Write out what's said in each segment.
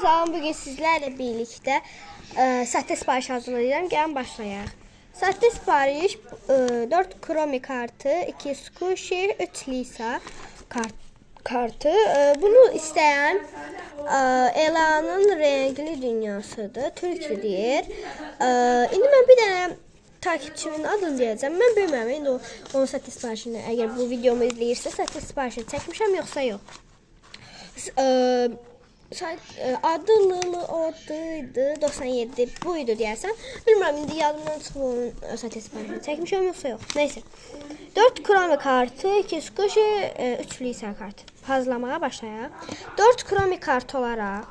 Salam, bugün sizlerle birlikte sahte sipariş hazırlayacağım. Gəlin başlayaq. Sahte sipariş 4 kromi kartı, 2 squishy, 3 lisa kartı. Bunu isteyen Ela'nın renkli dünyasıdır. Türkçe deyir. İndi mən bir dənə takipçimin adını deyəcəm. Mən bilmirəm indi onun sahte siparişini, əgər bu videomu izləyirsə sahte siparişini çəkmişəm yoxsa yox. Adı oduydu 97 buydu deyəsən. Bilmirəm indi yadımdan çıxıb onun sahte siparişini çəkmişəm yoxsa yox. Neyse. 4 kromi kartı, 2 squishy, 3 lisa kart. Hazırlamaya başlayaq. 4 kromi kart olaraq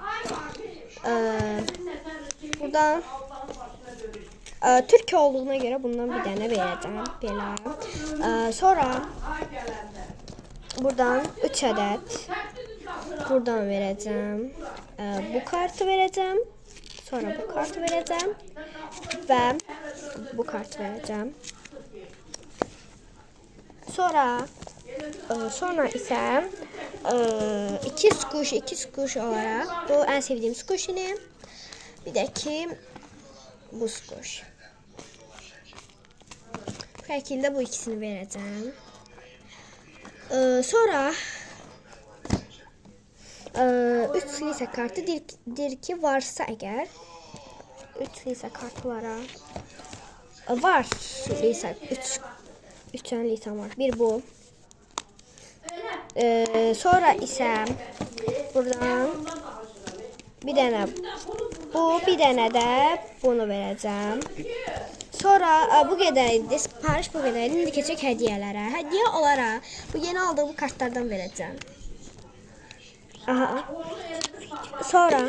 buradan Türk olduğuna göre bundan bir tane vereceğim. Belə. Sonra buradan 3 adet buradan vereceğim. Bu kartı vereceğim. Sonra bu kartı vereceğim. Ve bu kartı vereceğim. Sonra ise 2 squish olarak bu en sevdiğim squish'ini, bir de ki bu squish. Bu şekilde bu ikisini vereceğim. Sonra 3 lisa kartı dir ki varsa eğer 3 lisa kartlara var lisa 3 tane lisa var. Bir bu. Sonra ise buradan bir tane bu, bir tane de bunu vereceğim. Sonra bu qədərdir. Sipariş bu qədər. İndi keçək hədiyyələrə. Hədiyyə olaraq bu yeni aldığım kartlardan vereceğim. Aha. Sonra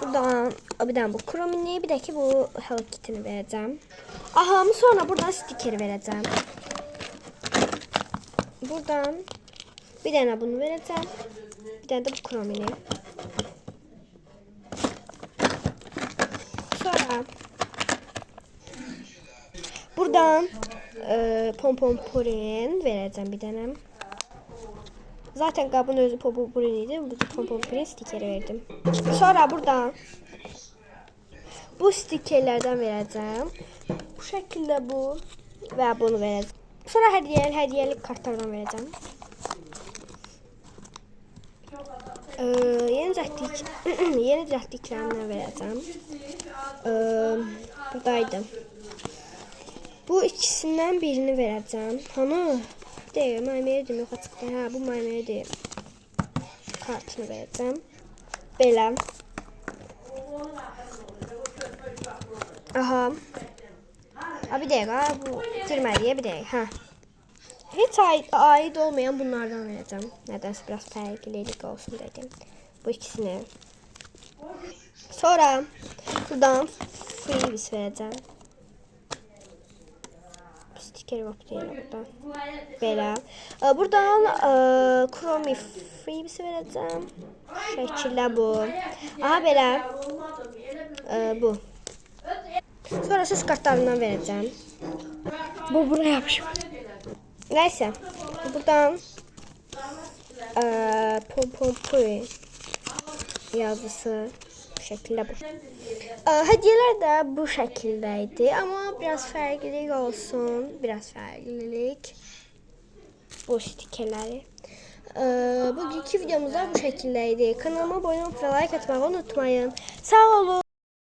buradan bir tane bu kromini, bir de ki bu Hello Kitty'ni vereceğim. Aha, sonra buradan sticker vereceğim. Buradan bir tane bunu vereceğim. Bir tane de bu kromini. Sonra buradan pompon purin vereceğim bir tane. Zaten kabın özü pompon puriniydi. Burada pompon purin stikeri verdim. Sonra buradan bu stikerlerden vereceğim. Bu şekilde bu ve bunu vereceğim. Sonra hediyelik kartlardan vereceğim. Yeni cəhdliklərindən vereceğim. Buradaydı. Bu ikisinden birini vereceğim. Hanı? Değil, maymaya dedim, yox açıqda. Ha, bu maymaya değil. Kartını vereceğim. Belə. Aha. Bir dakika, bu girməliyə bir dakika. Ha. Hiç ait olmayan bunlardan vereceğim. Nedense biraz fərqlilik olsun dedim. Bu ikisini. Sonra buradan freebies vereceğim. Sticker var buradan. Belə. Buradan Chromie freebies vereceğim. Şəkildə bu. Aha belə. Bu. Sonra söz kartlarından vereceğim. Bu buraya yapışım. Neyse. Buradan Pompon yazısı bu şekilde bu. Hediyeler de bu şekildeydi ama biraz farklılık olsun. Biraz farklılık. Bu stikerleri. Bugünkü videomuzda bu şekildeydi. Kanalıma abone olup like atmayı unutmayın. Sağ olun.